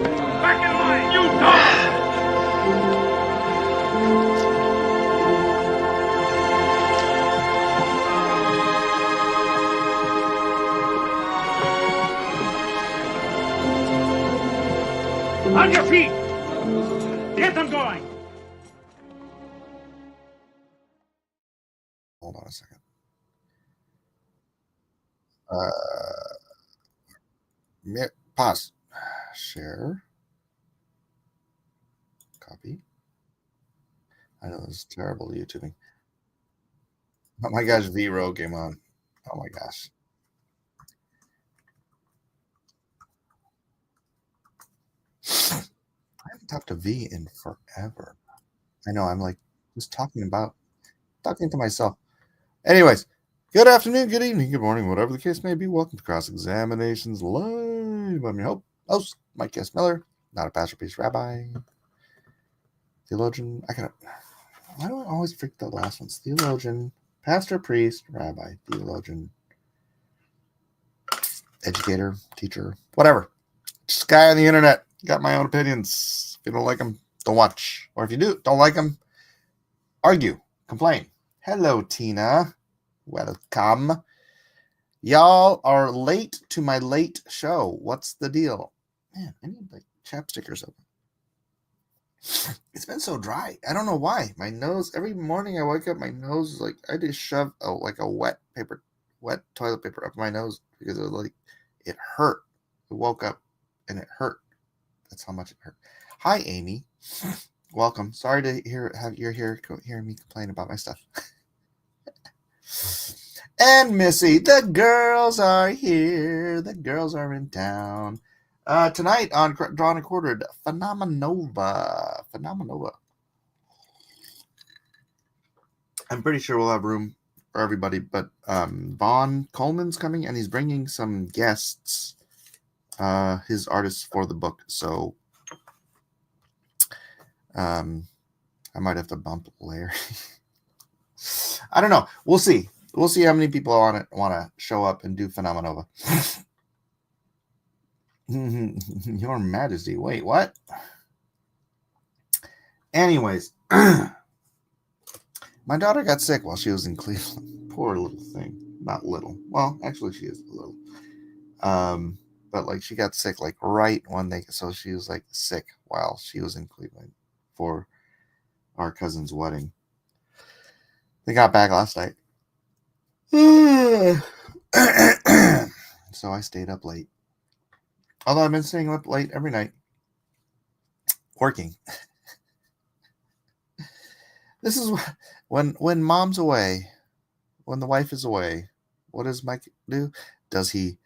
Back in line, you dog! On your feet! Get them going! Hold on a second. Pause. Share. Copy. I know this is terrible YouTubing. Oh my gosh, V-Row came on. Oh my gosh. I haven't talked to V in forever. I know, I'm like just talking to myself. Anyways, good afternoon, good evening, good morning, whatever the case may be. Welcome to Cross Examinations Live. I'm your host, Mike S. Miller, not a pastor, priest, rabbi, theologian. Why do I always freak the last ones? Theologian, pastor, priest, rabbi, theologian, educator, teacher, whatever. Just guy on the internet. Got my own opinions. If you don't like them, don't watch. Or if you don't like them, argue, complain. Hello, Tina. Welcome. Y'all are late to my late show. What's the deal? Man, I need like chapstickers open. It's been so dry. I don't know why. My nose, every morning I wake up, my nose is like, I just shove a wet toilet paper up my nose because it hurt. I woke up and it hurt. That's how much it hurt. Hi, Amy. Welcome. Sorry to you're here hearing me complain about my stuff. And Missy, the girls are here. The girls are in town. Tonight on Drawn and Quartered, Phenomenova. I'm pretty sure we'll have room for everybody, but Vaughn Coleman's coming, and he's bringing some guests, his artists for the book. So I might have to bump Larry. I don't know. We'll see. We'll see how many people want to show up and do Phenomenova. Your Majesty. Wait, what? Anyways, my daughter got sick while she was in Cleveland. Poor little thing. Not little. Well, actually, she is little. But like she got sick like right one day, so she was like sick while she was in Cleveland for our cousin's wedding. They got back last night. So I stayed up late. Although I've been staying up late every night. Working. This is when mom's away, when the wife is away, what does Mike do? Does he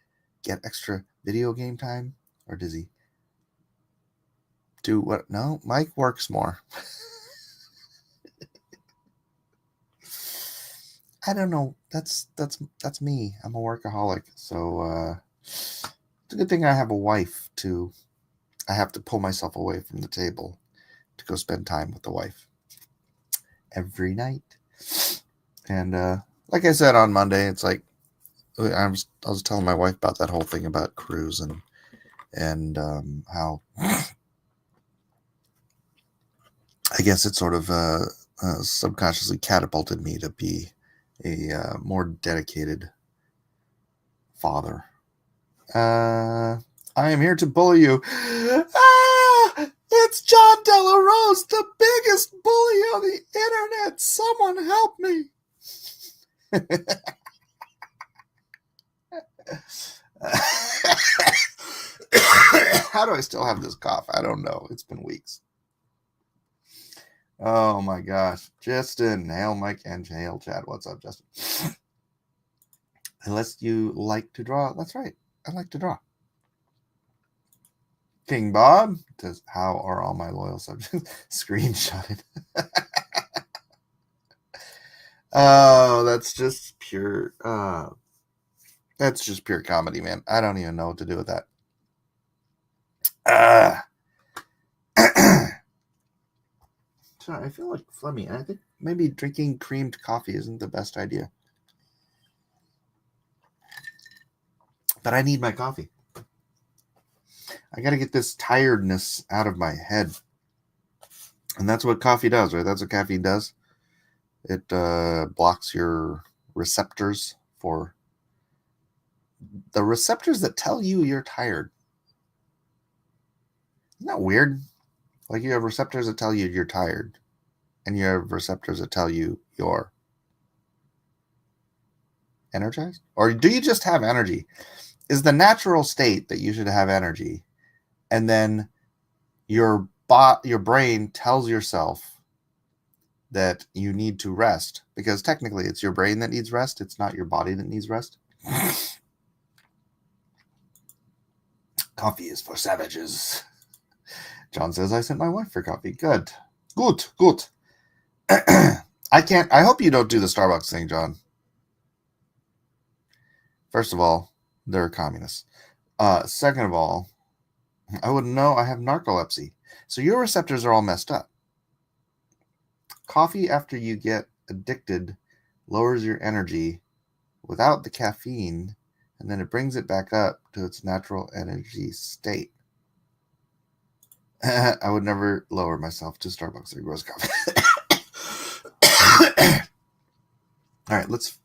get extra video game time? Or does he do what? No, Mike works more. I don't know. That's me. I'm a workaholic. So it's a good thing I have a wife too. I have to pull myself away from the table to go spend time with the wife every night. And like I said on Monday, it's like I was telling my wife about that whole thing about Cruise and how I guess it sort of subconsciously catapulted me to be a more dedicated father. I am here to bully you. It's John Della Rose, the biggest bully on the internet. Someone help me. How do I still have this cough? I don't know. It's been weeks. Oh my gosh. Justin, hail Mike and hail Chad. What's up, Justin? Unless you like to draw. That's right. I like to draw. King Bob says, how are all my loyal subjects? Screenshotted. Oh, that's just pure comedy, man. I don't even know what to do with that. Sorry, I feel like phlegmy. I think maybe drinking creamed coffee isn't the best idea. But I need my coffee. I got to get this tiredness out of my head. And that's what coffee does, right? That's what caffeine does. It blocks your receptors for the receptors that tell you you're tired. Isn't that weird? Like you have receptors that tell you you're tired, and you have receptors that tell you you're energized? Or do you just have energy? Is the natural state that you should have energy, and then your brain tells yourself that you need to rest, because technically it's your brain that needs rest, it's not your body that needs rest. Coffee is for savages. John says, I sent my wife for coffee. Good. I hope you don't do the Starbucks thing, John. First of all, they're communists. Second of all, I wouldn't know. I have narcolepsy. So your receptors are all messed up. Coffee, after you get addicted, lowers your energy without the caffeine, and then it brings it back up to its natural energy state. I would never lower myself to Starbucks or gross coffee. All right, let's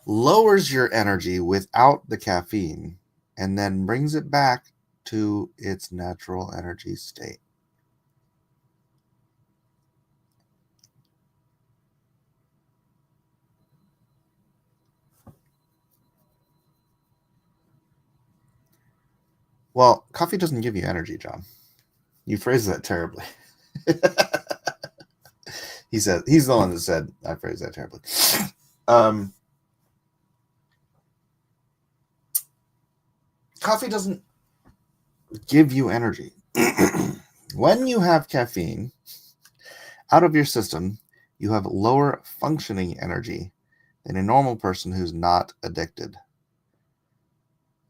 lowers your energy without the caffeine and then brings it back to its natural energy state. Well, coffee doesn't give you energy, John. You phrased that terribly. He said he's the one that said I phrased that terribly. Coffee doesn't give you energy. When you have caffeine out of your system, you have lower functioning energy than a normal person who's not addicted.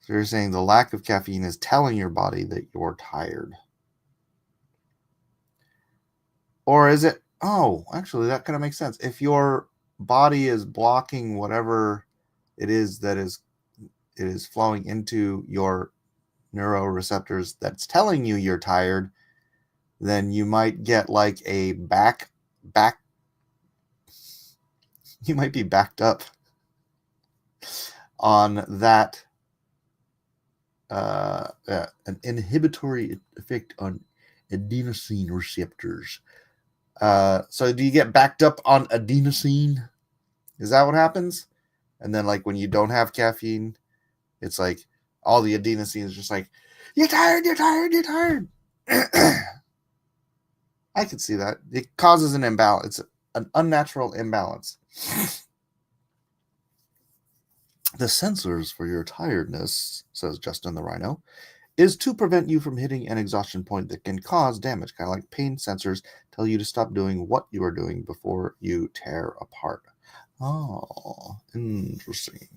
So you're saying the lack of caffeine is telling your body that you're tired. Or is it, actually that kind of makes sense. If your body is blocking whatever it is that it is flowing into your neuroreceptors that's telling you you're tired, then you might get like a you might be backed up on that an inhibitory effect on adenosine receptors. So do you get backed up on adenosine? Is that what happens? And then like when you don't have caffeine, it's like all the adenosine is just like, you're tired. I could see that. It causes an imbalance. It's an unnatural imbalance. The sensors for your tiredness, says Justin the Rhino, is to prevent you from hitting an exhaustion point that can cause damage. Kind of like pain sensors tell you to stop doing what you are doing before you tear apart. Oh, interesting.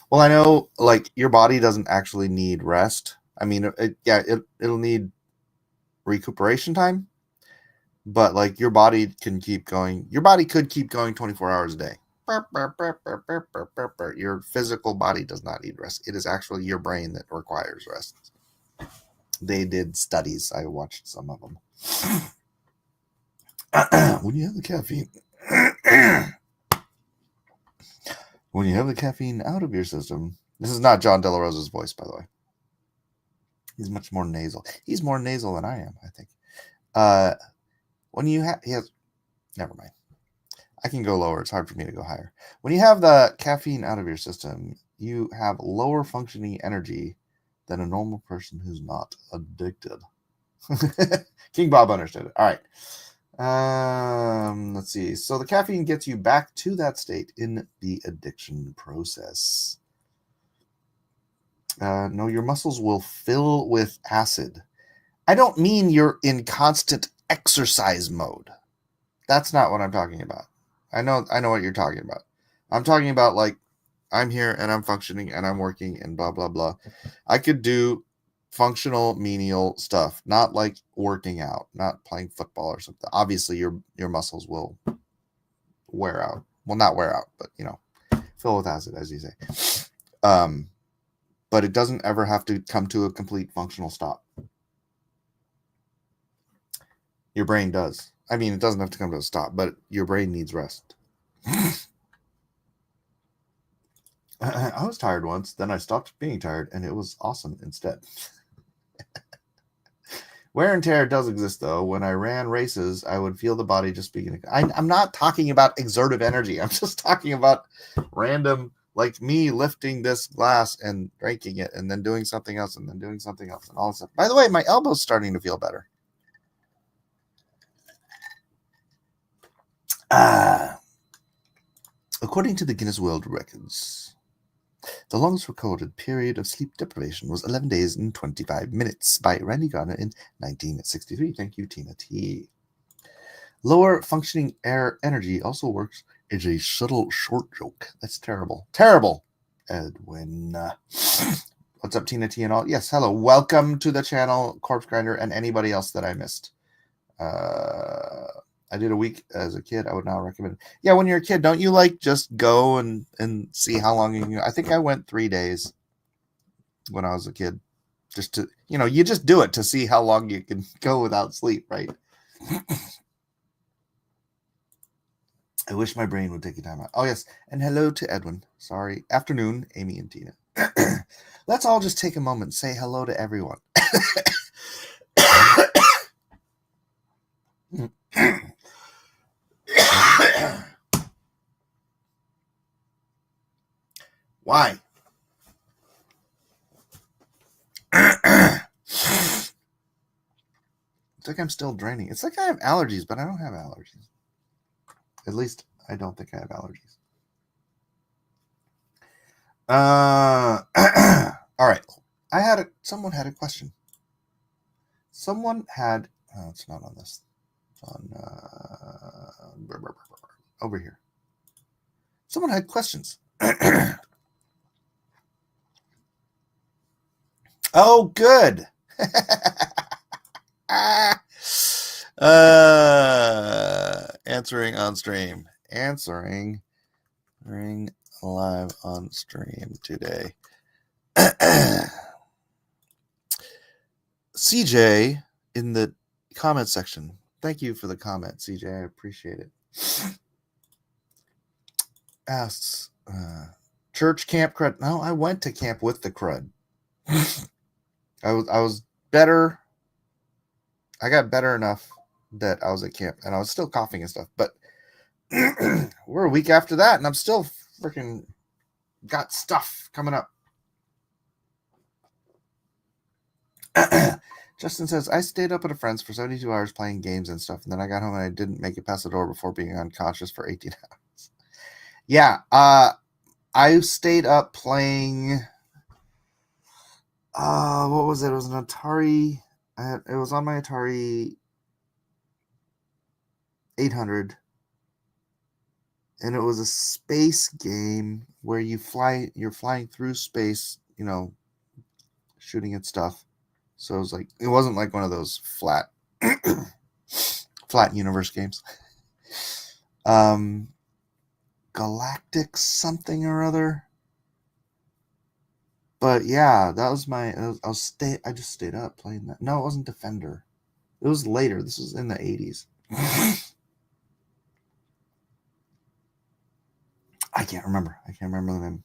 Well, I know like your body doesn't actually need rest. I mean, it'll need recuperation time, but like your body can keep going. Your body could keep going 24 hours a day. Your physical body does not need rest. It is actually your brain that requires rest. They did studies. I watched some of them. When you have the caffeine out of your system, this is not John De La Rosa's voice, by the way. He's much more nasal. He's more nasal than I am, I think. Never mind. I can go lower. It's hard for me to go higher. When you have the caffeine out of your system, you have lower functioning energy than a normal person who's not addicted. King Bob understood it. All right. Let's see. So the caffeine gets you back to that state in the addiction process. No, your muscles will fill with acid. I don't mean you're in constant exercise mode. That's not what I'm talking about. I know what you're talking about. I'm talking about like I'm here and I'm functioning and I'm working and blah, blah, blah. I could do functional menial stuff, not like working out, not playing football or something. Obviously your muscles will wear out. Well, not wear out, but fill with acid, as you say. but it doesn't ever have to come to a complete functional stop. Your brain does. I mean, it doesn't have to come to a stop, but your brain needs rest. I was tired once, then I stopped being tired, and it was awesome instead. Wear and tear does exist, though. When I ran races, I would feel the body just beginning. I'm not talking about exertive energy. I'm just talking about random, like me lifting this glass and drinking it, and then doing something else, and then doing something else, and all this stuff. By the way, my elbow's starting to feel better. According to the Guinness World Records, the longest recorded period of sleep deprivation was 11 days and 25 minutes by Randy Gardner in 1963. Thank you, Tina T. Lower functioning air energy also works as a subtle short joke. That's terrible. Terrible, Edwin. What's up, Tina T and all? Yes, hello. Welcome to the channel, Corpse Grinder, and anybody else that I missed. I did a week as a kid. I would not recommend it. Yeah, when you're a kid, don't you like just go and see how long you can? I think I went 3 days when I was a kid. Just to, you just do it to see how long you can go without sleep, right? I wish my brain would take a time out. Oh, yes. And hello to Edwin. Sorry. Afternoon, Amy and Tina. Let's all just take a moment and say hello to everyone. Why? It's like I'm still draining. It's like I have allergies, but I don't have allergies. At least I don't think I have allergies. All right. Someone had a question. Someone had, it's not on this. It's on over here. Someone had questions. Oh, good. Answering on stream. Answering live on stream today. CJ in the comment section. Thank you for the comment, CJ. I appreciate it. Asks, church camp crud. No, I went to camp with the crud. I was better. I got better enough that I was at camp, and I was still coughing and stuff. But we're a week after that, and I'm still freaking got stuff coming up. Justin says, I stayed up at a friend's for 72 hours playing games and stuff, and then I got home and I didn't make it past the door before being unconscious for 18 hours. Yeah, I stayed up playing. What was it? It was an Atari. It was on my Atari 800, and it was a space game where you're flying through space, shooting at stuff. So it wasn't like one of those flat universe games. Galactic something or other. But yeah, that was I just stayed up playing that. No, it wasn't Defender. It was later. This was in the 80s. I can't remember the name.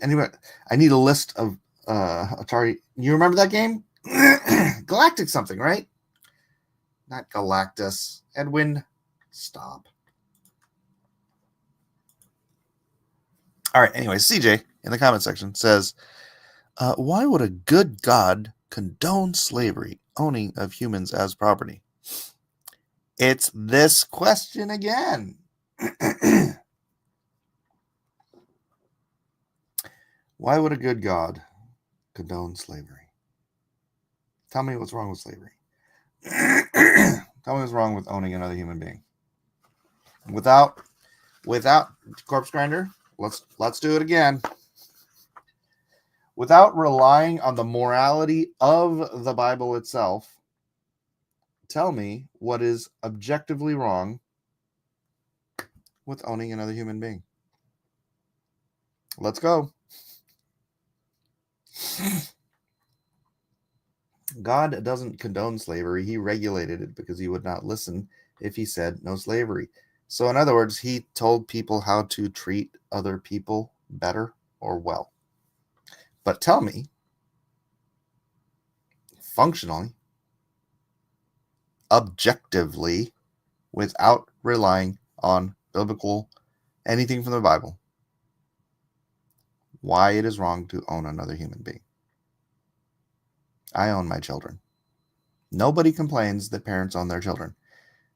Anyway, I need a list of Atari. You remember that game? Galactic something, right? Not Galactus. Edwin, stop. All right, anyway, CJ in the comment section says, why would a good God condone slavery, owning of humans as property? It's this question again. Why would a good God condone slavery? Tell me what's wrong with slavery. Tell me what's wrong with owning another human being. Without Corpse Grinder, let's do it again. Without relying on the morality of the Bible itself, tell me what is objectively wrong with owning another human being. Let's go. God doesn't condone slavery. He regulated it because he would not listen if he said no slavery. So, in other words, he told people how to treat other people better or well. But tell me, functionally, objectively, without relying on biblical anything from the Bible, why it is wrong to own another human being. I own my children. Nobody complains that parents own their children.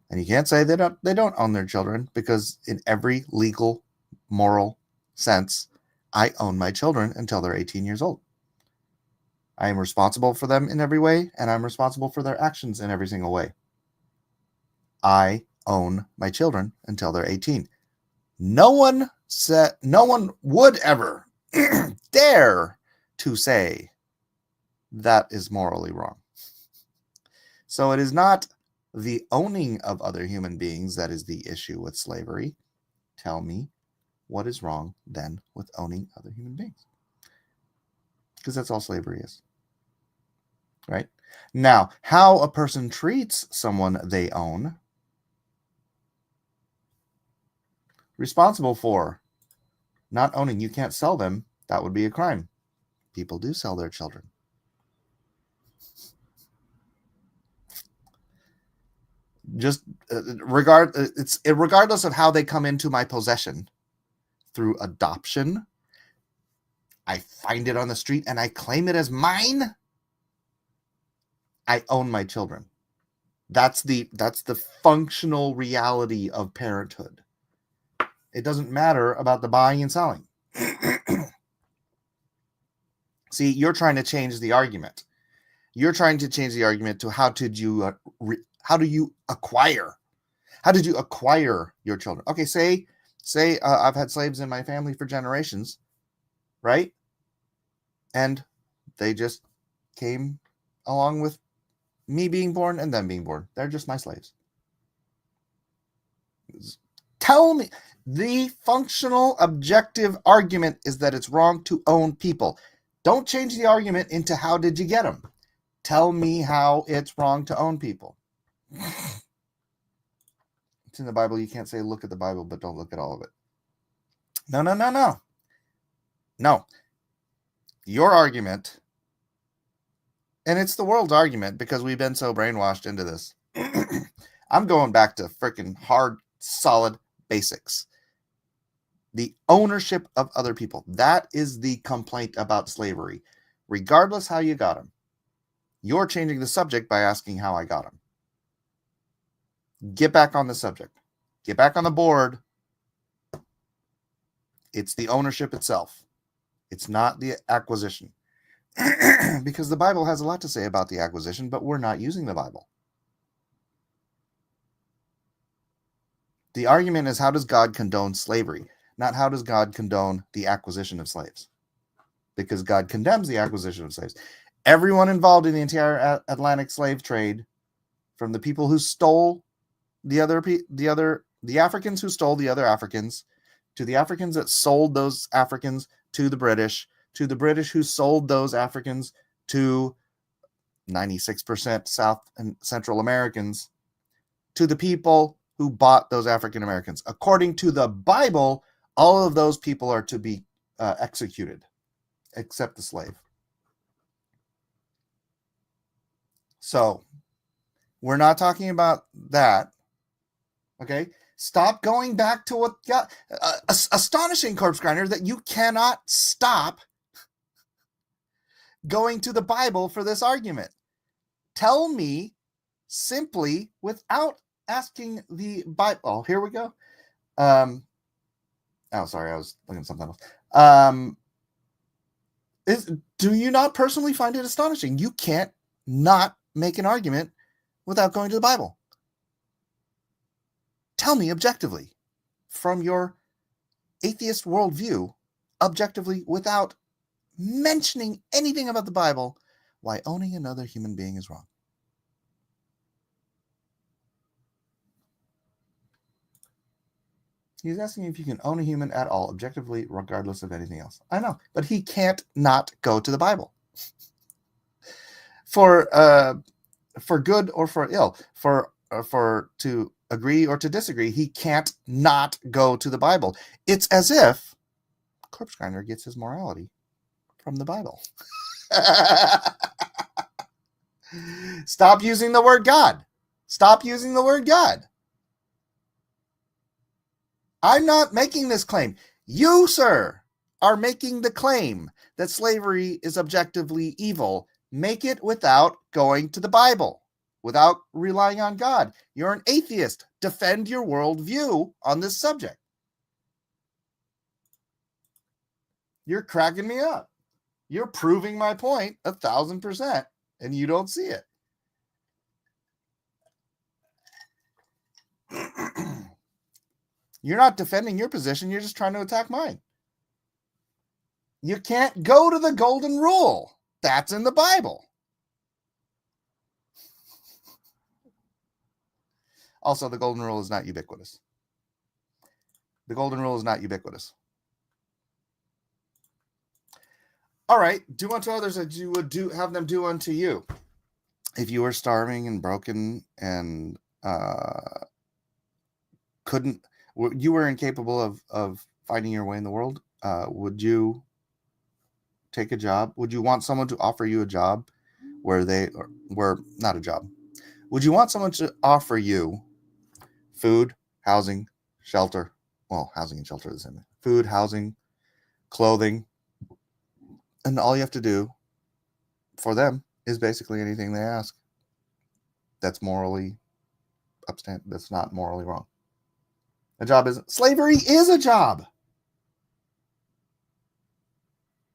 And you can't say they don't own their children, because in every legal, moral sense, I own my children until they're 18 years old. I am responsible for them in every way, and I'm responsible for their actions in every single way. I own my children until they're 18. No one would ever dare to say that is morally wrong. So it is not the owning of other human beings that is the issue with slavery. Tell me, what is wrong then with owning other human beings? Because that's all slavery is. Right? Now, how a person treats someone they own, responsible for. Not owning, you can't sell them. That would be a crime. People do sell their children. Just regardless of how they come into my possession, through adoption, I find it on the street and I claim it as mine, I own my children. That's the functional reality of parenthood. It doesn't matter about the buying and selling. See, you're trying to change the argument. You're trying to change the argument to how do you acquire? How did you acquire your children? Okay, say I've had slaves in my family for generations, right? And they just came along with me being born and them being born. They're just my slaves. Tell me, the functional objective argument is that it's wrong to own people. Don't change the argument into how did you get them. Tell me how it's wrong to own people. It's in the Bible. You can't say look at the Bible, but don't look at all of it. No. Your argument, and it's the world's argument because we've been so brainwashed into this. I'm going back to freaking hard, solid basics. The ownership of other people. That is the complaint about slavery. Regardless how you got them. You're changing the subject by asking how I got them. Get back on the subject. Get back on the board. It's the ownership itself. It's not the acquisition. Because the Bible has a lot to say about the acquisition, but we're not using the Bible. The argument is, how does God condone slavery? Not how does God condone the acquisition of slaves? Because God condemns the acquisition of slaves. Everyone involved in the entire Atlantic slave trade, from the people who stole the Africans who stole the other Africans, to the Africans that sold those Africans to the British who sold those Africans to 96% South and Central Americans, to the people who bought those African Americans. According to the Bible, all of those people are to be executed, except the slave. So, we're not talking about that. Okay? Stop going back to what got astonishing, corpse grinder, that you cannot stop going to the Bible for this argument. Tell me simply, without asking the Bible. Oh, here we go. Sorry, I was looking at something else. Do you not personally find it astonishing? You can't not make an argument without going to the Bible. Tell me objectively, from your atheist worldview, objectively, without mentioning anything about the Bible, why owning another human being is wrong. He's asking if you can own a human at all, objectively, regardless of anything else. I know, but he can't not go to the Bible. For good or for ill, for to agree or to disagree, he can't not go to the Bible. It's as if Corpse Grinder gets his morality from the Bible. Stop using the word God. Stop using the word God. I'm not making this claim. You, sir, are making the claim that slavery is objectively evil. Make it without going to the Bible, without relying on God. You're an atheist. Defend your worldview on this subject. You're cracking me up. You're proving my point 1,000%, and you don't see it. You're not defending your position. You're just trying to attack mine. You can't go to the golden rule. That's in the Bible. Also, the golden rule is not ubiquitous. The golden rule is not ubiquitous. All right, do unto others as you would have them do unto you. If you were starving and broken and you were incapable of finding your way in the world, would you take a job? Would you want someone to offer you a job where not a job? Would you want someone to offer you food, housing, shelter? Well, housing and shelter are the same. Food, housing, clothing, and all you have to do for them is basically anything they ask. That's morally upstand. That's not morally wrong. A job isn't. Slavery is a job.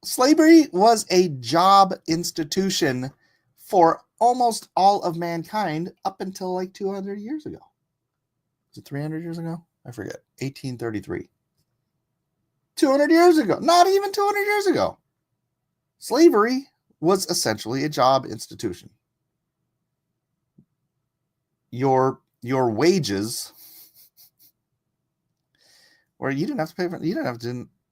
Slavery was a job institution for almost all of mankind up until like 200 years ago. Was it 300 years ago? I forget. 1833. 200 years ago. Not even 200 years ago. Slavery was essentially a job institution. Your wages, or you didn't have to pay for.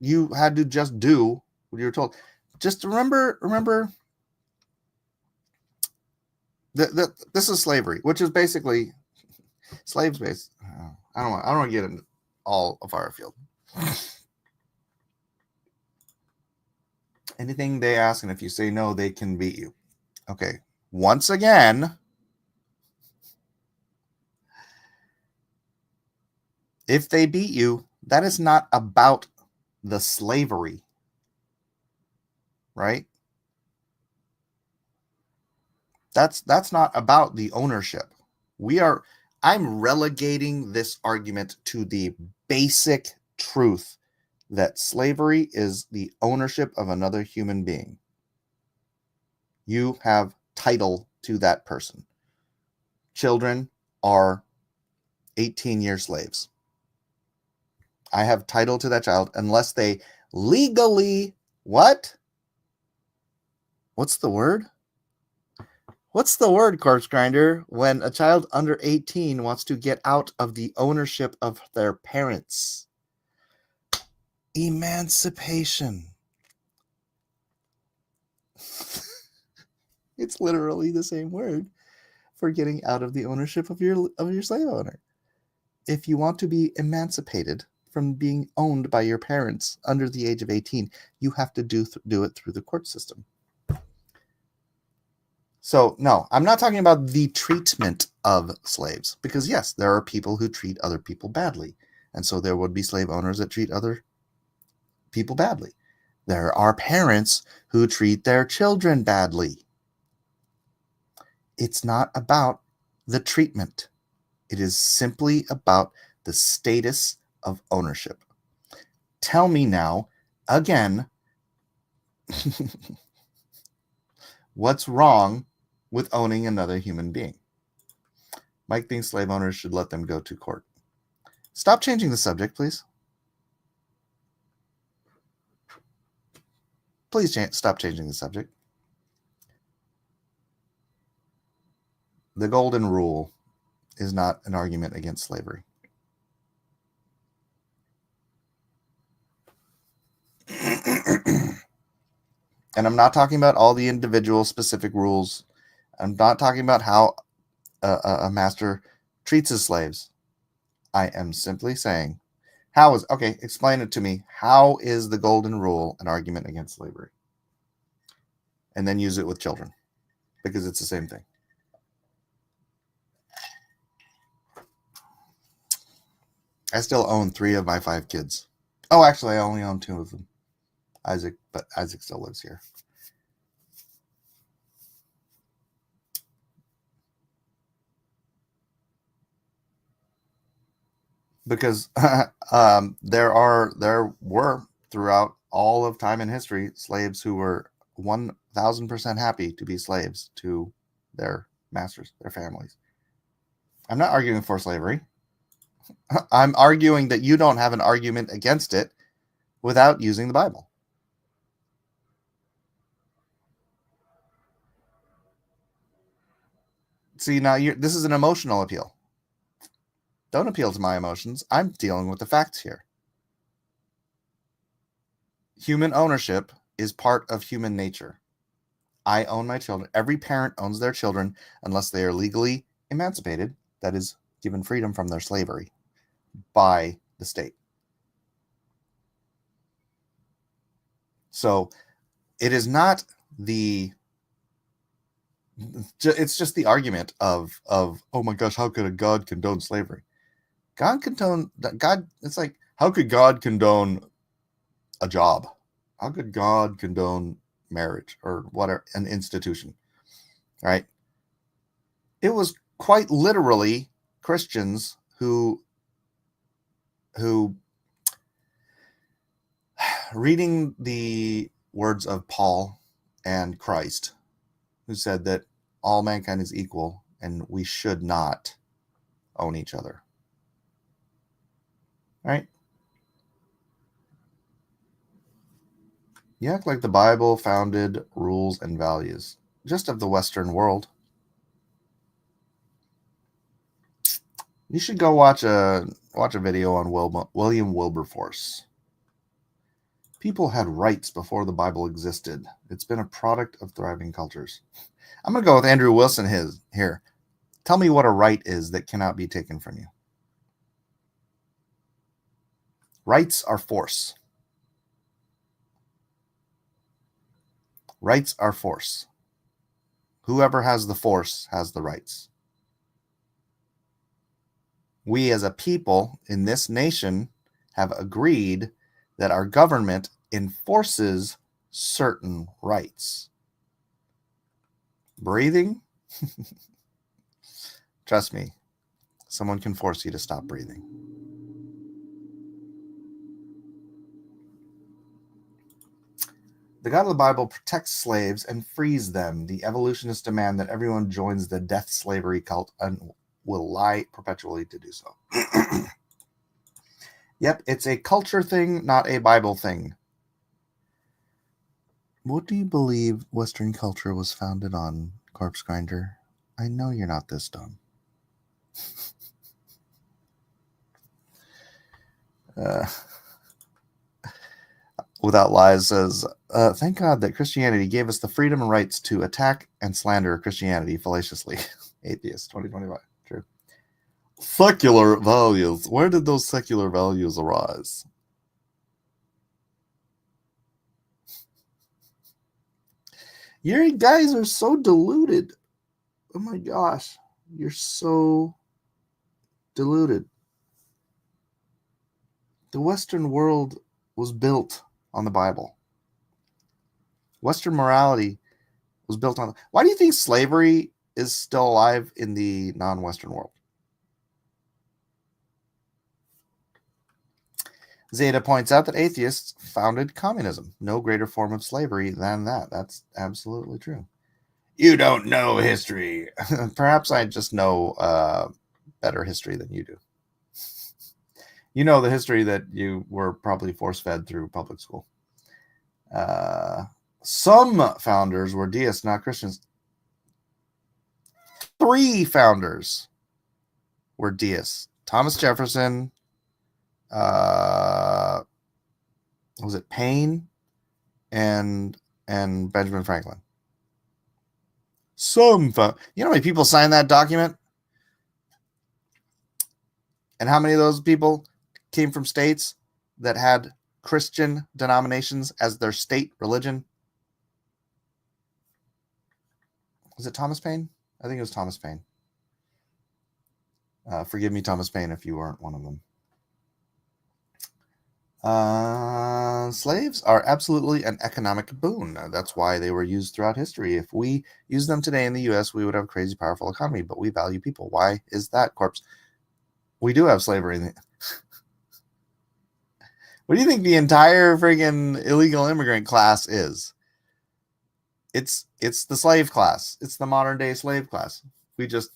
You had to just do what you were told. Just remember that this is slavery, which is basically slaves based. I don't want to get into all of our field. Anything they ask, and if you say no, they can beat you. Okay. Once again, if they beat you, that is not about the slavery, right? That's not about the ownership. I'm relegating this argument to the basic truth that slavery is the ownership of another human being. You have title to that person. Children are 18-year slaves. I have title to that child unless they legally, what? What's the word? What's the word, Corpse Grinder, when a child under 18 wants to get out of the ownership of their parents? Emancipation. It's literally the same word for getting out of the ownership of your slave owner. If you want to be emancipated from being owned by your parents under the age of 18, you have to do it through the court system. So, no, I'm not talking about the treatment of slaves, because yes, there are people who treat other people badly. And so there would be slave owners that treat other people badly. There are parents who treat their children badly. It's not about the treatment. It is simply about the status of ownership. Tell me now, again, what's wrong with owning another human being? Mike thinks slave owners should let them go to court. Stop changing the subject, please. Please stop changing the subject. The golden rule is not an argument against slavery. And I'm not talking about all the individual specific rules. I'm not talking about how a master treats his slaves. I am simply saying, explain it to me. How is the golden rule an argument against slavery? And then use it with children, because it's the same thing. I still own 3 of my 5 kids. Oh, actually, I only own 2 of them. But Isaac still lives here. Because there were throughout all of time in history slaves who were 1,000% happy to be slaves to their masters, their families. I'm not arguing for slavery. I'm arguing that you don't have an argument against it without using the Bible. See, now this is an emotional appeal. Don't appeal to my emotions. I'm dealing with the facts here. Human ownership is part of human nature. I own my children. Every parent owns their children unless they are legally emancipated, that is, given freedom from their slavery by the state. So it is not it's just the argument of oh my gosh, how could a God condone slavery? It's like, how could God condone a job? How could God condone marriage or whatever, an institution, right? It was quite literally Christians who reading the words of Paul and Christ, who said that all mankind is equal and we should not own each other, right? You act like the Bible founded rules and values, just of the Western world. You should go watch a video on William Wilberforce. People had rights before the Bible existed. It's been a product of thriving cultures. I'm going to go with Andrew Wilson here. Tell me what a right is that cannot be taken from you. Rights are force. Rights are force. Whoever has the force has the rights. We as a people in this nation have agreed that our government enforces certain rights. Breathing? Trust me, someone can force you to stop breathing. The God of the Bible protects slaves and frees them. The evolutionists demand that everyone joins the death slavery cult and will lie perpetually to do so. Yep, it's a culture thing, not a Bible thing. What do you believe Western culture was founded on, Corpse Grinder? I know you're not this dumb. Without Lies says, thank God that Christianity gave us the freedom and rights to attack and slander Christianity fallaciously. Atheist, 2025. True. Secular values. Where did those secular values arise? You guys are so deluded. Oh my gosh. You're so deluded. The Western world was built on the Bible. Western morality was built on. Why do you think slavery is still alive in the non-Western world? Zeta points out that atheists founded communism. No greater form of slavery than that. That's absolutely true. You don't know history. Perhaps I just know better history than you do. You know the history that you were probably force-fed through public school. Some founders were deists, not Christians. 3 founders were deists. Thomas Jefferson, was it Paine? and Benjamin Franklin. You know how many people signed that document? And how many of those people came from states that had Christian denominations as their state religion? Was it Thomas Paine? I think it was Thomas Paine. Forgive me, Thomas Paine, if you weren't one of them. Slaves are absolutely an economic boon. That's why they were used throughout history. If we use them today in the U.S., we would have a crazy, powerful economy, but we value people. Why is that, Corpse? We do have slavery. What do you think the entire friggin' illegal immigrant class is? It's the slave class. It's the modern day slave class. We just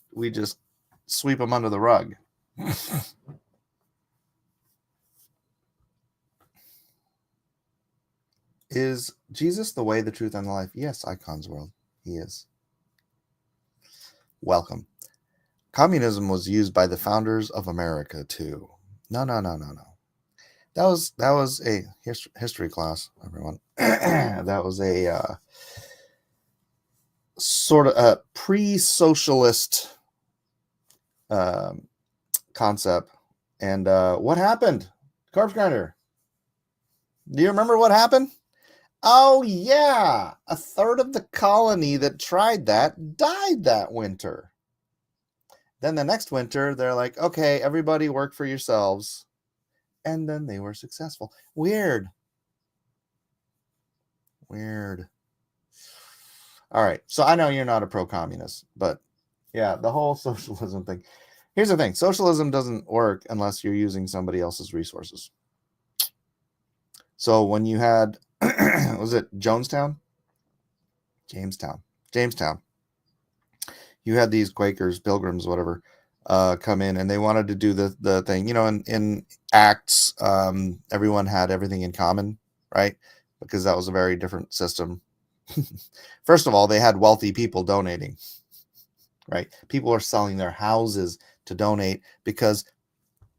sweep them under the rug. Is Jesus the way, the truth, and the life? Yes, Icons World. He is. Welcome. Communism was used by the founders of America too. No. That was a history class, everyone. That was a sort of a pre-socialist concept. And what happened? Corpse Grinder. Do you remember what happened? Oh, yeah. A third of the colony that tried that died that winter. Then the next winter, they're like, okay, everybody work for yourselves. And then they were successful. Weird. All right. So I know you're not a pro-communist, but yeah, the whole socialism thing. Here's the thing. Socialism doesn't work unless you're using somebody else's resources. So when you had, was it Jamestown? You had these Quakers, Pilgrims, whatever, come in, and they wanted to do the thing. In Acts, everyone had everything in common, right? Because that was a very different system. First of all, they had wealthy people donating, right? People were selling their houses to donate because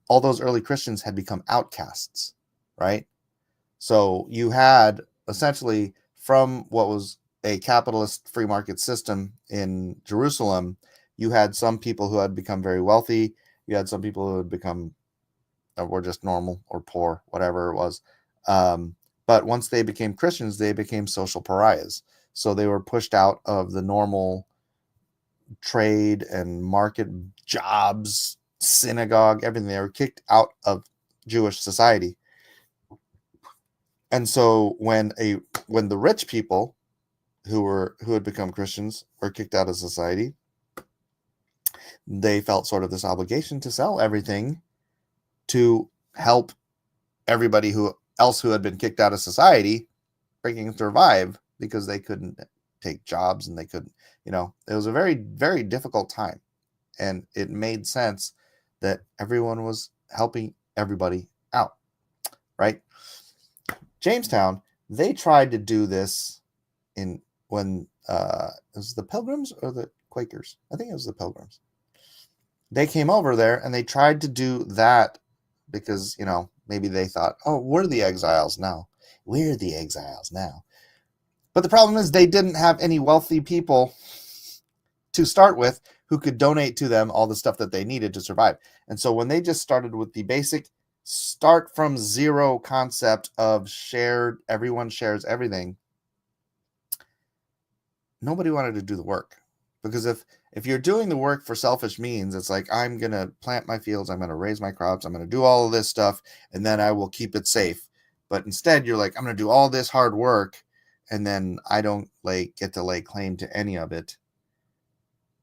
all those early Christians had become outcasts, right? So you had essentially, from what was a capitalist free market system in Jerusalem, you had some people who had become very wealthy. You had some people who had become, were just normal or poor, whatever it was. But once they became Christians, they became social pariahs. So they were pushed out of the normal trade and market jobs, synagogue, everything. They were kicked out of Jewish society. And so when the rich people who had become Christians were kicked out of society, they felt sort of this obligation to sell everything to help everybody else who had been kicked out of society freaking survive, because they couldn't take jobs and they couldn't, it was a very, very difficult time. And it made sense that everyone was helping everybody out, right? Jamestown, they tried to do this when it was the Pilgrims or the Quakers. I think it was the Pilgrims. They came over there and they tried to do that because, maybe they thought, oh, we're the exiles now. But the problem is they didn't have any wealthy people to start with who could donate to them all the stuff that they needed to survive. And so when they just started with the basic start from zero concept of everyone shares everything, nobody wanted to do the work. Because if you're doing the work for selfish means, it's like, I'm going to plant my fields, I'm going to raise my crops, I'm going to do all of this stuff, and then I will keep it safe. But instead, you're like, I'm going to do all this hard work, and then I don't get to lay claim to any of it.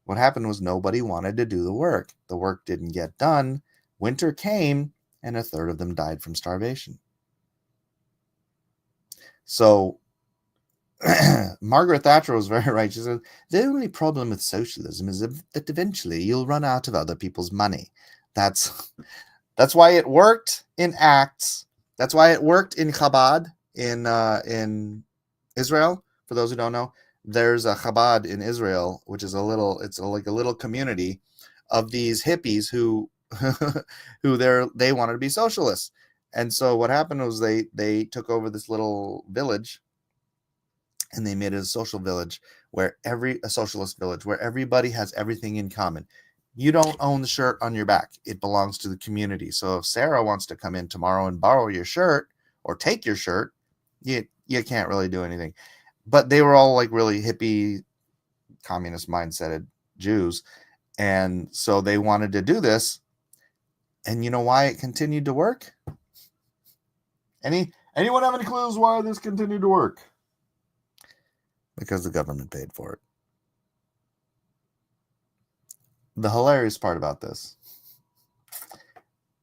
What happened was nobody wanted to do the work. The work didn't get done. Winter came, and a third of them died from starvation. So Margaret Thatcher was very right. She said, the only problem with socialism is that eventually you'll run out of other people's money. That's why it worked in Acts. That's why it worked in Chabad in Israel. For those who don't know, there's a Chabad in Israel, which is like a little community of these hippies who they wanted to be socialists. And so what happened was they took over this little village and they made it a social village a socialist village where everybody has everything in common. You don't own the shirt on your back. It belongs to the community. So if Sarah wants to come in tomorrow and borrow your shirt or take your shirt, you can't really do anything. But they were all like really hippie, communist mindseted Jews. And so they wanted to do this. And you know why it continued to work? Anyone have any clues why this continued to work? Because the government paid for it. The hilarious part about this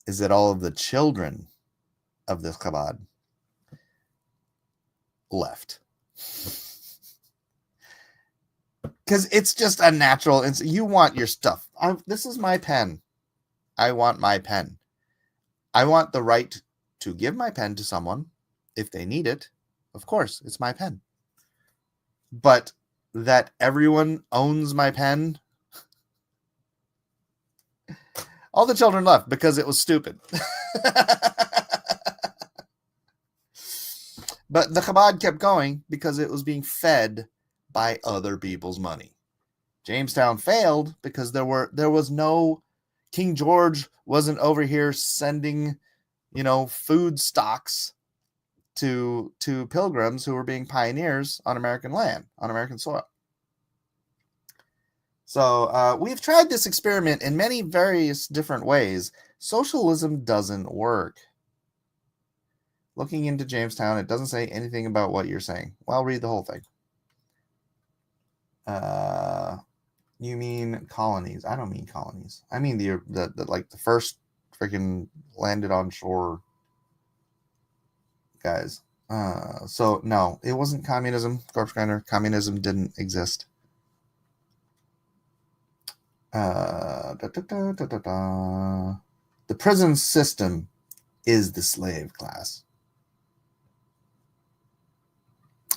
is that all of the children of this Chabad left. Because it's just a natural. You want your stuff. This is my pen. I want my pen. I want the right to give my pen to someone if they need it. Of course, it's my pen. But that everyone owns my pen. All the children left because it was stupid. But the Chabad kept going because it was being fed by other people's money. Jamestown failed because there was no King George wasn't over here sending, food stocks to pilgrims who were being pioneers on American land, on American soil. So we've tried this experiment in many various different ways. Socialism doesn't work. Looking into Jamestown, it doesn't say anything about what you're saying. Well, read the whole thing. You mean colonies? I don't mean colonies. I mean the first freaking landed on shore guys. So no, it wasn't communism. Corpse Grinder. Communism didn't exist. The prison system is the slave class.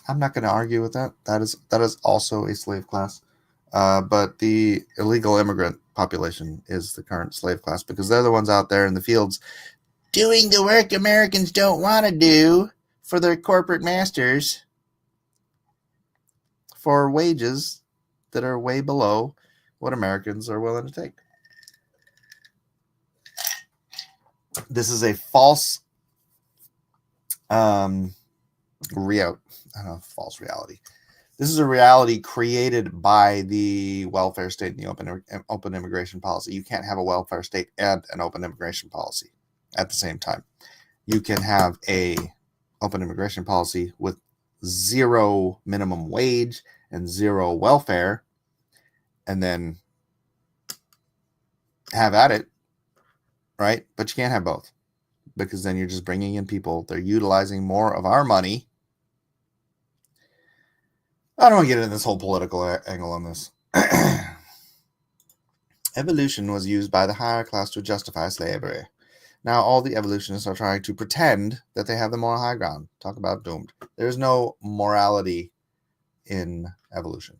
I'm not going to argue with that. That is also a slave class. But the illegal immigrant population is the current slave class because they're the ones out there in the fields doing the work Americans don't want to do for their corporate masters for wages that are way below what Americans are willing to take. This is a false false reality. This is a reality created by the welfare state and the open immigration policy. You can't have a welfare state and an open immigration policy at the same time. You can have a open immigration policy with zero minimum wage and zero welfare, and then have at it, right? But you can't have both because then you're just bringing in people. They're utilizing more of our money. I don't want to get into this whole political angle on this. Evolution was used by the higher class to justify slavery. Now all the evolutionists are trying to pretend that they have the moral high ground. Talk about doomed. There's no morality in evolution.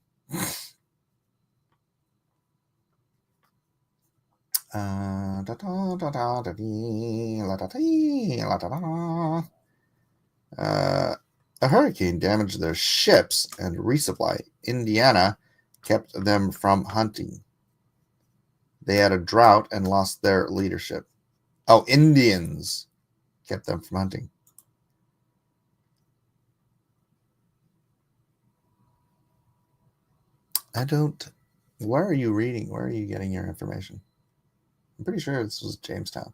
A hurricane damaged their ships and resupply. Indiana kept them from hunting. They had a drought and lost their leadership. Oh, Indians kept them from hunting. Where are you reading? Where are you getting your information? I'm pretty sure this was Jamestown.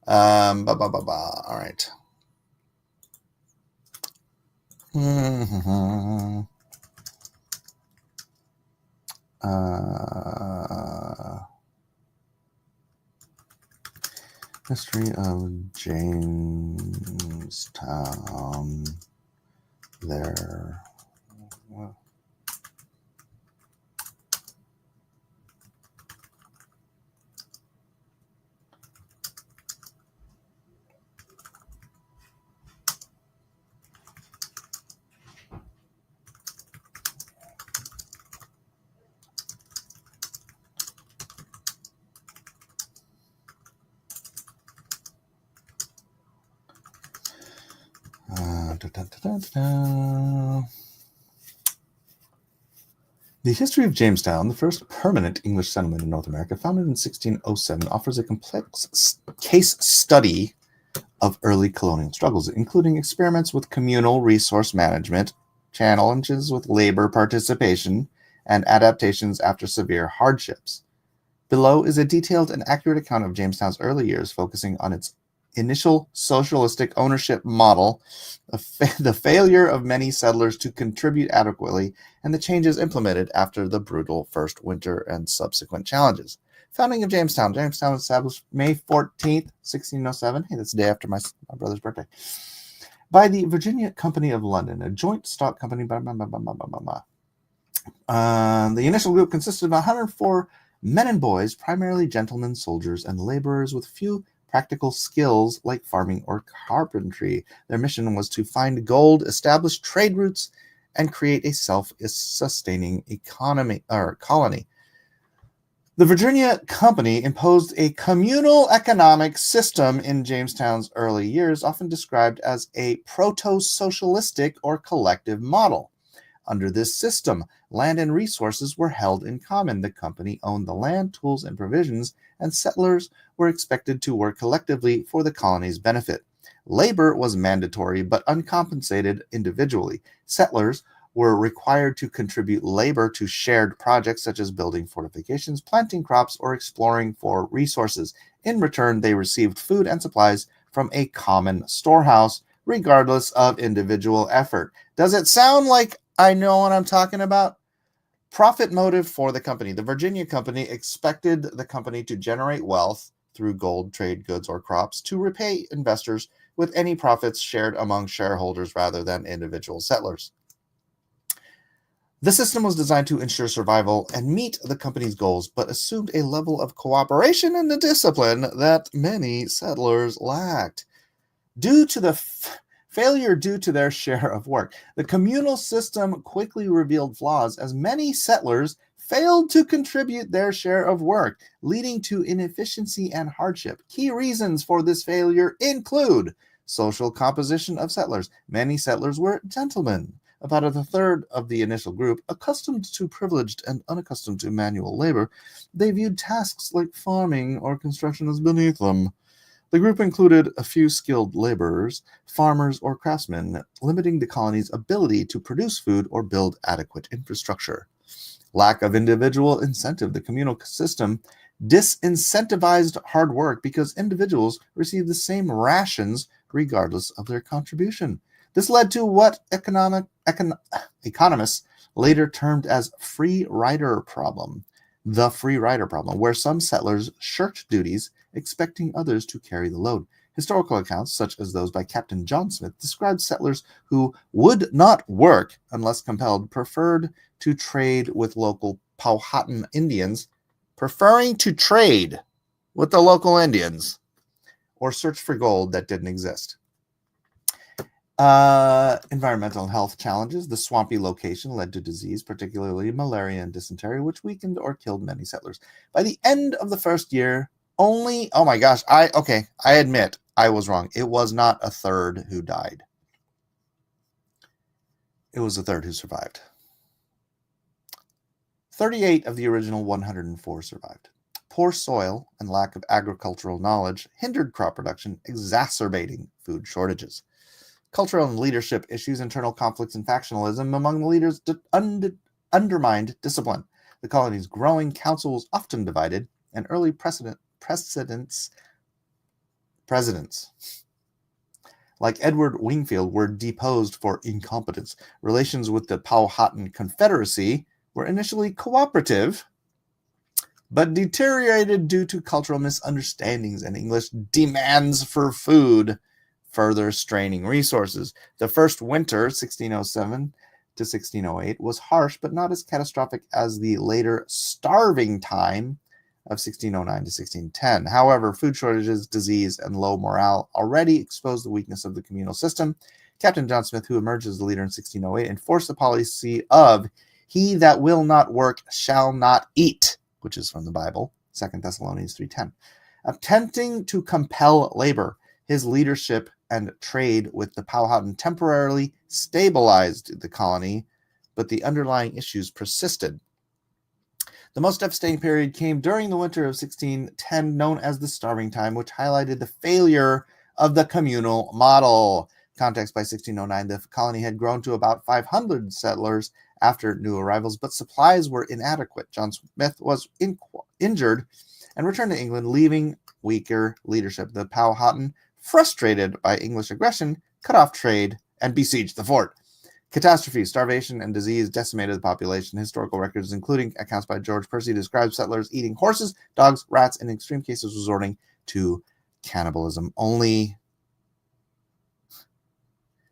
All right. History of Jamestown. There. The history of Jamestown, the first permanent English settlement in North America, founded in 1607, offers a complex case study of early colonial struggles, including experiments with communal resource management, challenges with labor participation, and adaptations after severe hardships. Below is a detailed and accurate account of Jamestown's early years, focusing on its initial socialistic ownership model, the failure of many settlers to contribute adequately, and the changes implemented after the brutal first winter and subsequent challenges. Founding of Jamestown. Jamestown was established May 14th, 1607. Hey, that's the day after my brother's birthday. By the Virginia Company of London, a joint stock company. The initial group consisted of 104 men and boys, primarily gentlemen, soldiers, and laborers with few practical skills like farming or carpentry. Their mission was to find gold, establish trade routes, and create a self-sustaining colony. The Virginia Company imposed a communal economic system in Jamestown's early years, often described as a proto-socialistic or collective model. Under this system, land and resources were held in common. The company owned the land, tools, and provisions, and settlers were expected to work collectively for the colony's benefit. Labor was mandatory but uncompensated individually. Settlers were required to contribute labor to shared projects such as building fortifications, planting crops, or exploring for resources. In return, they received food and supplies from a common storehouse, regardless of individual effort. Does it sound like I know what I'm talking about? Profit motive for the company. The Virginia Company expected the company to generate wealth through gold, trade goods, or crops to repay investors with any profits shared among shareholders rather than individual settlers. The system was designed to ensure survival and meet the company's goals, but assumed a level of cooperation and discipline that many settlers lacked. Due to the failure due to their share of work, the communal system quickly revealed flaws as many settlers failed to contribute their share of work, leading to inefficiency and hardship. Key reasons for this failure include social composition of settlers. Many settlers were gentlemen. About a third of the initial group, accustomed to privileged and unaccustomed to manual labor, they viewed tasks like farming or construction as beneath them. The group included a few skilled laborers, farmers, or craftsmen, limiting the colony's ability to produce food or build adequate infrastructure. Lack of individual incentive. The communal system disincentivized hard work because individuals received the same rations regardless of their contribution. This led to what economists later termed as free rider problem, the free rider problem, where some settlers shirked duties, expecting others to carry the load. Historical accounts, such as those by Captain John Smith, described settlers who would not work unless compelled, preferred to trade with local Powhatan Indians, preferring to trade with the local Indians, or search for gold that didn't exist. Environmental and health challenges. The swampy location led to disease, particularly malaria and dysentery, which weakened or killed many settlers. By the end of the first year, I admit I was wrong. It was not a third who died. It was a third who survived. 38 of the original 104 survived. Poor soil and lack of agricultural knowledge hindered crop production, exacerbating food shortages. Cultural and leadership issues, internal conflicts, and factionalism among the leaders undermined discipline. The colony's growing council was often divided, and early presidents like Edward Wingfield were deposed for incompetence. Relations with the Powhatan Confederacy were initially cooperative, but deteriorated due to cultural misunderstandings and English demands for food, further straining resources. The first winter, 1607 to 1608, was harsh, but not as catastrophic as the later starving time of 1609 to 1610. However, food shortages, disease, and low morale already exposed the weakness of the communal system. Captain John Smith, who emerged as the leader in 1608, enforced the policy of "He that will not work shall not eat," which is from the Bible, 2 Thessalonians 3:10. Attempting to compel labor, his leadership and trade with the Powhatan temporarily stabilized the colony, but the underlying issues persisted. The most devastating period came during the winter of 1610, known as the Starving Time, which highlighted the failure of the communal model. Context: by 1609, the colony had grown to about 500 settlers after new arrivals, but supplies were inadequate. John Smith was injured and returned to England, leaving weaker leadership. The Powhatan, frustrated by English aggression, cut off trade and besieged the fort. Catastrophe, starvation, and disease decimated the population. Historical records, including accounts by George Percy, describe settlers eating horses, dogs, rats, and in extreme cases resorting to cannibalism. Only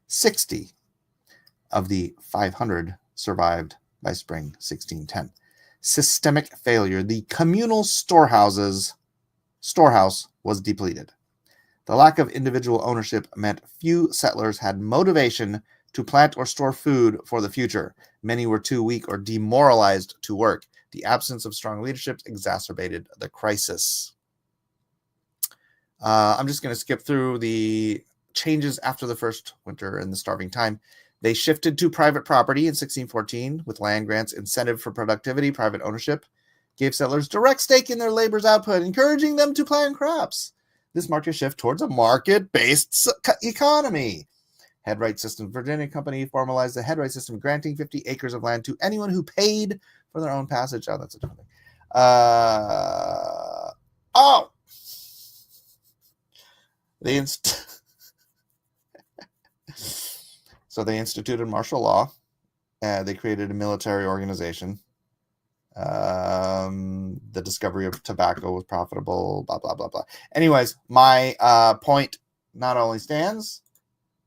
60 of the 500 survived by spring 1610. Systemic failure. The communal storehouse was depleted. The lack of individual ownership meant few settlers had motivation to plant or store food for the future. Many were too weak or demoralized to work. The absence of strong leadership exacerbated the crisis. I'm just going to skip through the changes after the first winter and the Starving Time. They shifted to private property in 1614 with land grants, incentive for productivity, private ownership, gave settlers direct stake in their labor's output, encouraging them to plant crops. This marked a shift towards a market-based economy. Headright System. Virginia Company formalized the Headright System, granting 50 acres of land to anyone who paid for their own passage. Oh, that's a different thing. So they instituted martial law. They created a military organization. The discovery of tobacco was profitable, blah, blah, blah, blah. Anyways, my point not only stands,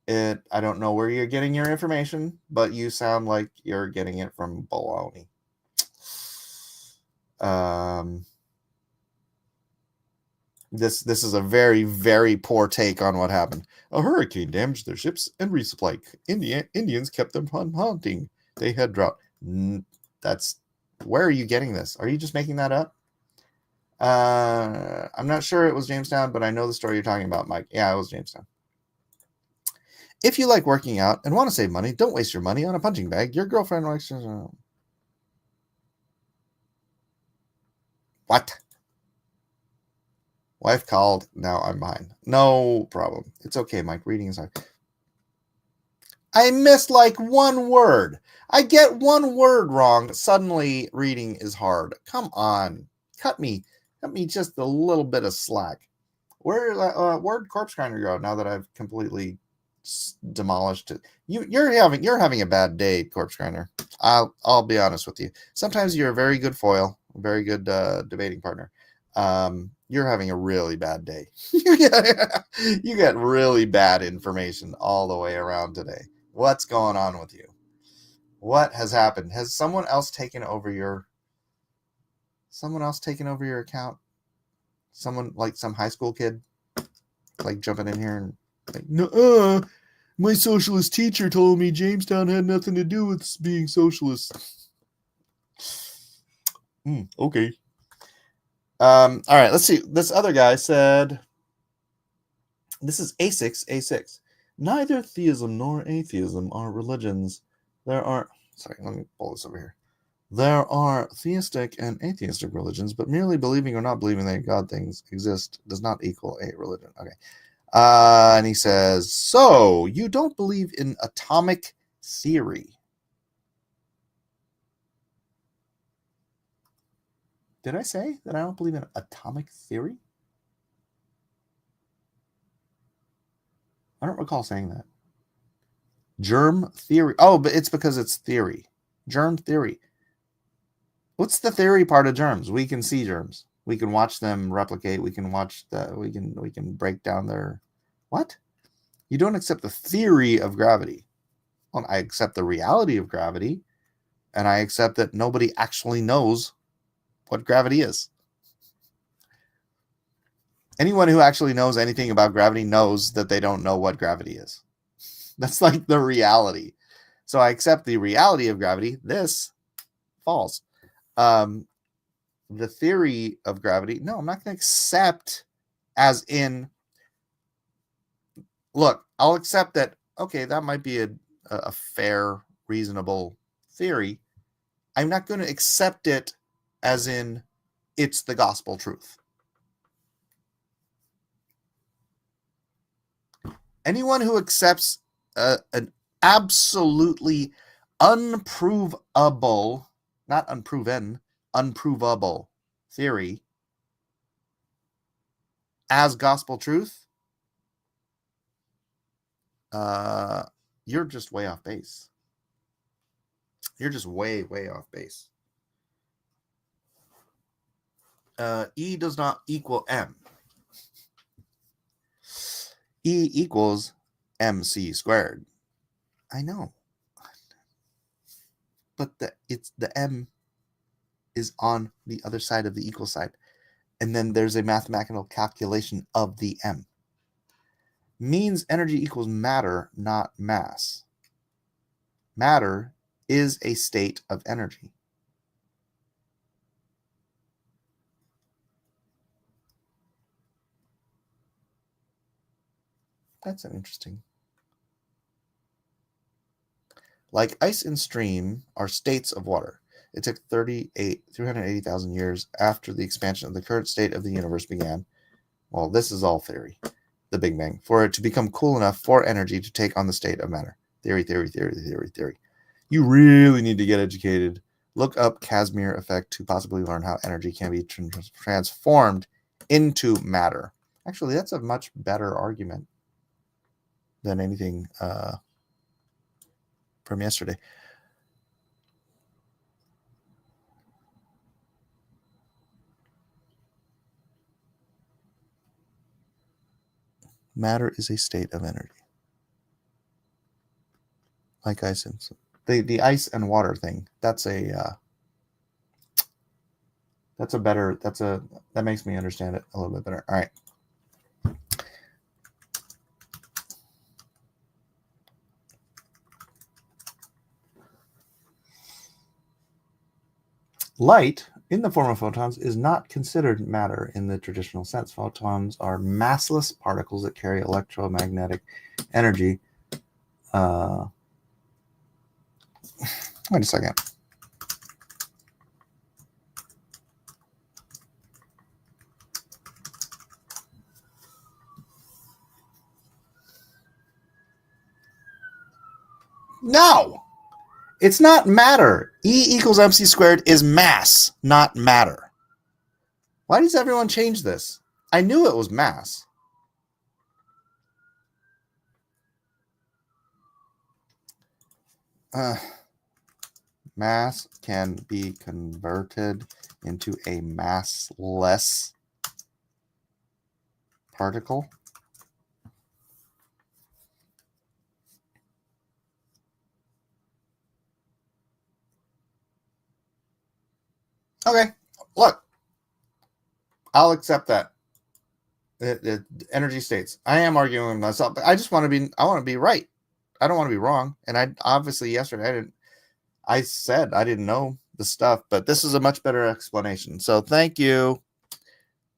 I don't know where you're getting your information, but you sound like you're getting it from baloney. This is a very, very poor take on what happened. A hurricane damaged their ships and resupply. Indians kept them from hunting. They had drought. Where are you getting this? Are you just making that up? I'm not sure it was Jamestown, but I know the story you're talking about, Mike. Yeah, it was Jamestown. If you like working out and want to save money, don't waste your money on a punching bag. Your girlfriend likes to... What? Wife called. Now I'm behind. No problem. It's okay, Mike. Reading is hard. I missed like one word. I get one word wrong. Suddenly reading is hard. Come on. Cut me just a little bit of slack. Where'd Corpse Grinder go now that I've completely demolished it? You're having a bad day, Corpse Grinder. I'll be honest with you. Sometimes you're a very good foil, a very good debating partner. You're having a really bad day. You get really bad information all the way around today. What's going on with you? What has happened? Has someone else taken over your account? Someone like some high school kid like jumping in here and like, no, my socialist teacher told me Jamestown had nothing to do with being socialist. Okay. All right, let's see. This other guy said, this is A6. Neither theism nor atheism are religions. Let me pull this over here. There are theistic and atheistic religions, but merely believing or not believing that God things exist does not equal a religion. Okay. And he says, so you don't believe in atomic theory? Did I say that I don't believe in atomic theory? I don't recall saying that. Germ theory. Oh, but it's because it's theory. Germ theory. What's the theory part of germs? We can see germs. We can watch them replicate. We can break down their... What? You don't accept the theory of gravity. Well, I accept the reality of gravity, and I accept that nobody actually knows what gravity is. Anyone who actually knows anything about gravity knows that they don't know what gravity is. That's like the reality. So I accept the reality of gravity. This falls. The theory of gravity, no, I'm not going to accept as in, look, I'll accept that, okay, that might be a fair, reasonable theory. I'm not going to accept it as in it's the gospel truth. Anyone who accepts an absolutely unprovable, not unproven, unprovable theory as gospel truth, you're just way off base. You're just way, way off base. E does not equal M. E equals MC squared. I know. But the M is on the other side of the equal side. And then there's a mathematical calculation of the M. Means energy equals matter, not mass. Matter is a state of energy. That's interesting. Like ice and stream are states of water. It took 380,000 years after the expansion of the current state of the universe began. Well, this is all theory. The Big Bang, for it to become cool enough for energy to take on the state of matter. Theory. You really need to get educated. Look up Casimir effect to possibly learn how energy can be transformed into matter. Actually, that's a much better argument than anything from yesterday. Matter is a state of energy. Like ice and the ice and water thing. That makes me understand it a little bit better. All right. Light, in the form of photons, is not considered matter in the traditional sense. Photons are massless particles that carry electromagnetic energy. Wait a second. No! It's not matter. E equals MC squared is mass, not matter. Why does everyone change this? I knew it was mass. Mass can be converted into a massless particle. Okay, look, I'll accept that. Energy states. I am arguing with myself, but I want to be right. I don't want to be wrong. And I obviously yesterday I said I didn't know the stuff, but this is a much better explanation. So thank you.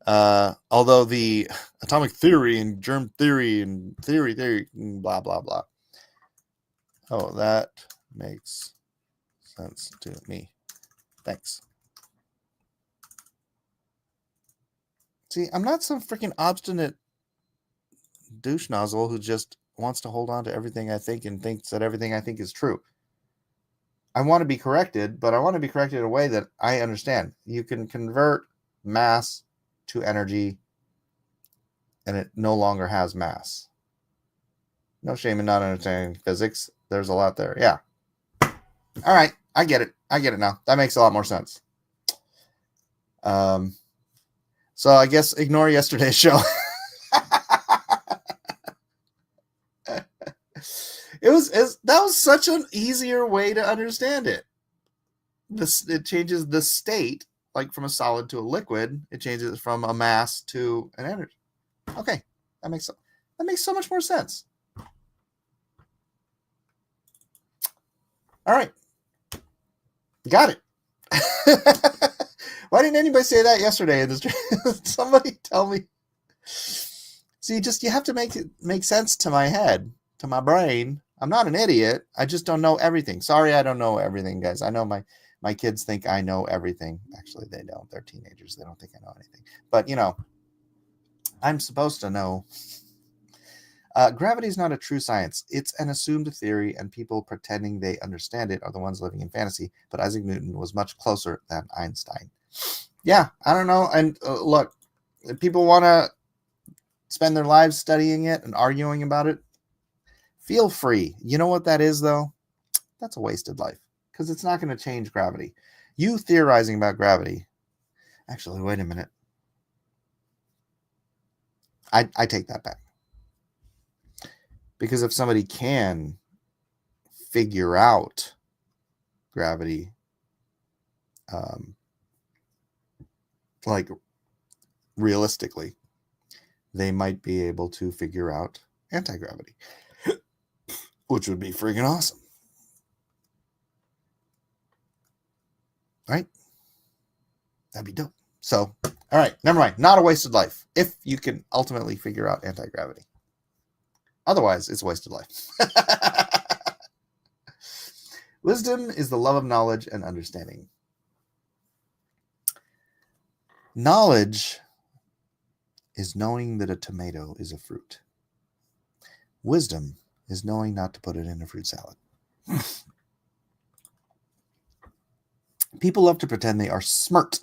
Although the atomic theory and germ theory and theory, blah, blah, blah. Oh, that makes sense to me. Thanks. See, I'm not some freaking obstinate douche nozzle who just wants to hold on to everything I think and thinks that everything I think is true. I want to be corrected, but I want to be corrected in a way that I understand. You can convert mass to energy, and it no longer has mass. No shame in not understanding physics. There's a lot there. Yeah. All right. I get it. I get it now. That makes a lot more sense. So I guess ignore yesterday's show. That was such an easier way to understand it. It changes the state, like from a solid to a liquid. It changes from a mass to an energy. Okay, that makes so much more sense. All right, got it. Why didn't anybody say that yesterday? Somebody tell me. See, you have to make it make sense to my head, to my brain. I'm not an idiot. I just don't know everything. Sorry, I don't know everything, guys. I know my My kids think I know everything. Actually, they don't. They're teenagers. They don't think I know anything. But, you know, I'm supposed to know. Gravity is not a true science. It's an assumed theory, and people pretending they understand it are the ones living in fantasy. But Isaac Newton was much closer than Einstein. Yeah, I don't know. And look, if people want to spend their lives studying it and arguing about it, feel free. You know what that is, though? That's a wasted life, because it's not going to change gravity. You theorizing about gravity. Actually, wait a minute. I take that back. Because if somebody can figure out gravity, like realistically, they might be able to figure out anti-gravity, which would be freaking awesome. Right? That'd be dope. So, all right, never mind. Not a wasted life if you can ultimately figure out anti-gravity. Otherwise, it's a wasted life. Wisdom is the love of knowledge and understanding. Knowledge is knowing that a tomato is a fruit. Wisdom is knowing not to put it in a fruit salad. People love to pretend they are smart.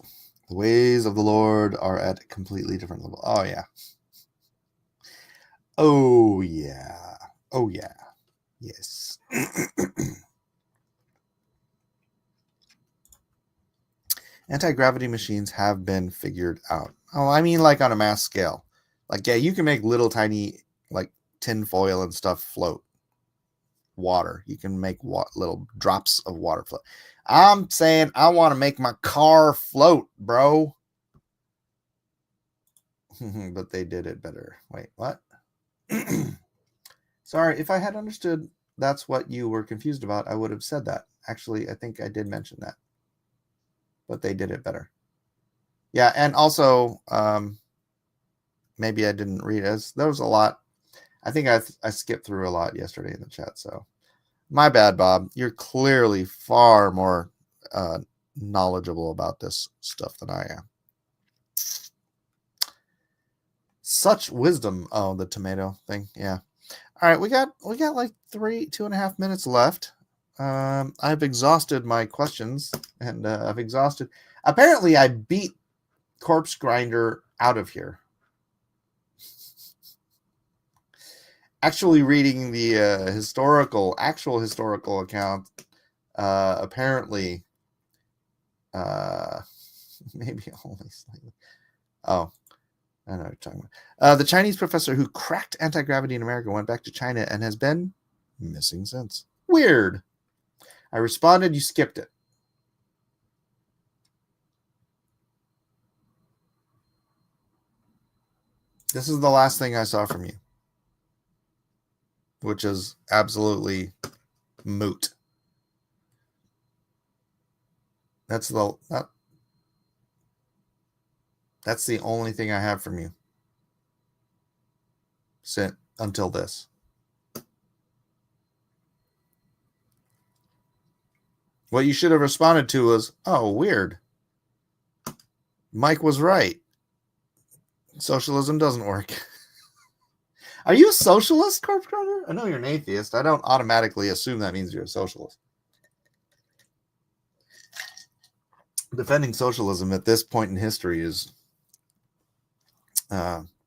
The ways of the Lord are at a completely different level. Oh, yeah. Oh, yeah. Oh, yeah. Yes. Anti-gravity machines have been figured out. Oh, I mean, like on a mass scale. Like, yeah, you can make little tiny, like, tin foil and stuff float. Water. You can make little drops of water float. I'm saying I want to make my car float, bro. But they did it better. Wait, what? Sorry, if I had understood that's what you were confused about, I would have said that. Actually, I think I did mention that. But they did it better. Yeah, and also, maybe I didn't read it. There was a lot. I think I skipped through a lot yesterday in the chat, so my bad, Bob. You're clearly far more knowledgeable about this stuff than I am. Such wisdom. Oh, the tomato thing. Yeah. All right, we got like 2.5 minutes left. I've exhausted my questions, and I've exhausted. Apparently, I beat Corpse Grinder out of here. Actually, reading the actual historical account, apparently, maybe only slightly. Oh, I know what you're talking about. The Chinese professor who cracked anti-gravity in America went back to China and has been missing since. Weird. I responded, you skipped it. This is the last thing I saw from you, which is absolutely moot. That's the only thing I have from you until this. What you should have responded to was, oh, weird. Mike was right. Socialism doesn't work. Are you a socialist, Corpse Grinder? I know you're an atheist. I don't automatically assume that means you're a socialist. Defending socialism at this point in history is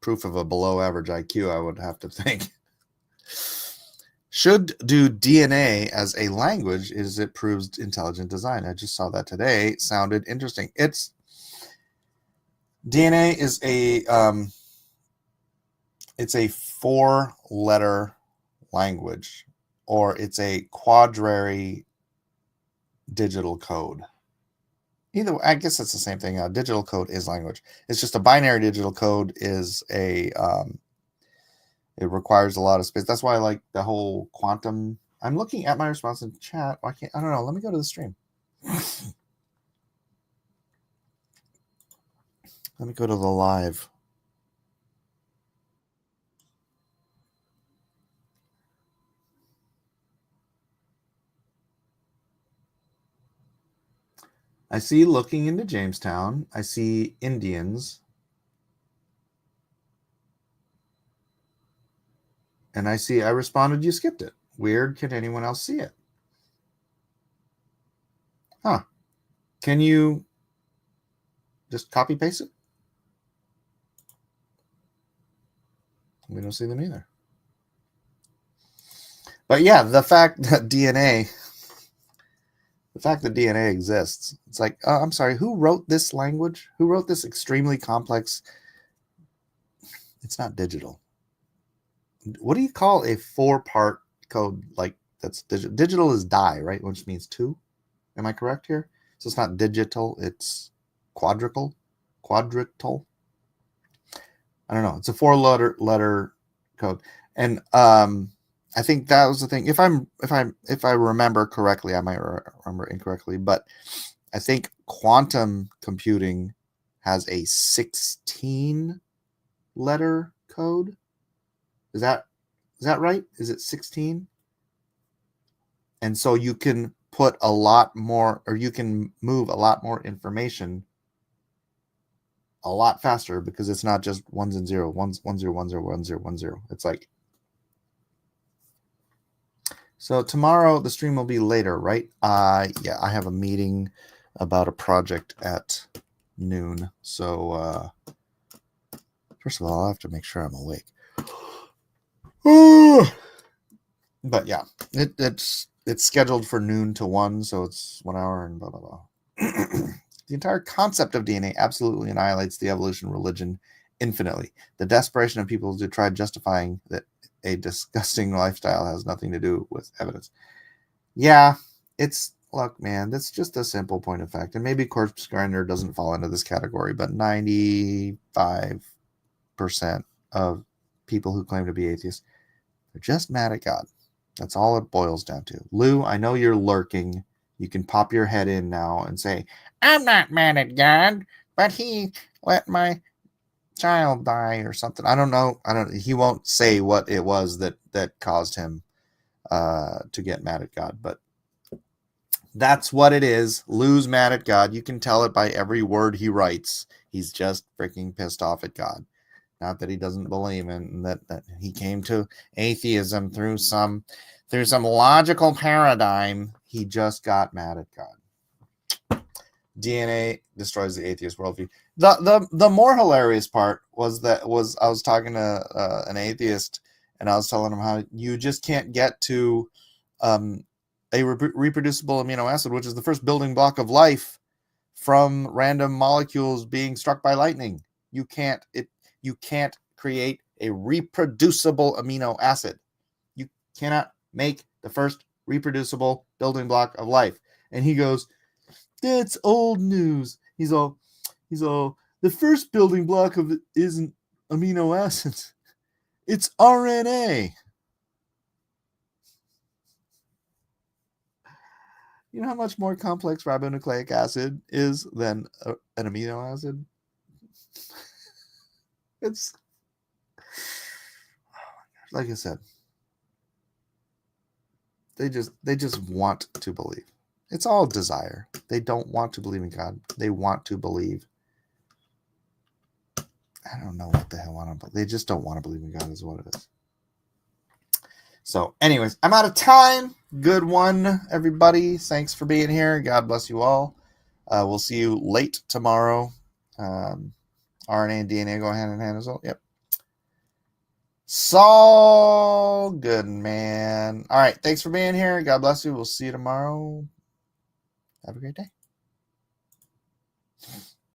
proof of a below average IQ, I would have to think. Should do DNA as a language as it proves intelligent design. I just saw that today. Sounded interesting. DNA is it's a 4-letter language, or it's a quadrary digital code. Either way, I guess it's the same thing. Digital code is language. It's just a binary digital code is it requires a lot of space. That's why I like the whole quantum. I'm looking at my response in chat. Why can't I don't know. Let me go to the stream. Let me go to the live. I see looking into Jamestown. I see Indians. And I see I responded, you skipped it. Weird. Can anyone else see it? Huh. Can you just copy paste it? We don't see them either. But yeah, the fact that DNA exists, it's like, I'm sorry, who wrote this language? Who wrote this extremely complex? It's not digital. What do you call a 4-part code like that's digital? Digital is die, right? Which means 2. Am I correct here? So it's not digital, it's quadrital. I don't know. It's a 4-letter code. And I think that was the thing. If I remember correctly, I might remember incorrectly, but I think quantum computing has a 16-letter code. Is that right? Is it 16? And so you can put a lot more, or you can move a lot more information a lot faster because it's not just ones and zero, ones, 1 0 1 0 1 0 1 0. It's like, so tomorrow the stream will be later, right? Yeah, I have a meeting about a project at noon. So first of all, I'll have to make sure I'm awake. But yeah, it's scheduled for noon to 1, so it's 1 hour and blah blah blah. The entire concept of DNA absolutely annihilates the evolution religion infinitely. The desperation of people to try justifying that a disgusting lifestyle has nothing to do with evidence. Yeah, look, man, that's just a simple point of fact. And maybe Corpse Grinder doesn't fall into this category, but 95% of people who claim to be atheists are just mad at God. That's all it boils down to. Lou, I know you're lurking. You can pop your head in now and say, I'm not mad at God, but he let my child die or something. I don't know. He won't say what it was that caused him to get mad at God, but that's what it is. Lou's mad at God. You can tell it by every word he writes. He's just freaking pissed off at God. Not that he doesn't believe in that he came to atheism through some logical paradigm. He just got mad at God. DNA destroys the atheist worldview. The more hilarious part was I was talking to an atheist, and I was telling him how you just can't get to a reproducible amino acid, which is the first building block of life, from random molecules being struck by lightning. You can't create a reproducible amino acid. You cannot make the first reproducible building block of life. And he goes, that's old news. He's all, the first building block of it isn't amino acids. It's RNA. You know how much more complex ribonucleic acid is than an amino acid? It's, like I said, they just want to believe. It's all desire. They don't want to believe in God. They want to believe. I don't know what the hell I don't believe. They just don't want to believe in God is what it is. So anyways, I'm out of time. Good one, everybody. Thanks for being here. God bless you all. We'll see you late tomorrow. RNA and DNA go hand in hand as well. Yep. So good, man. All right. Thanks for being here. God bless you. We'll see you tomorrow. Have a great day.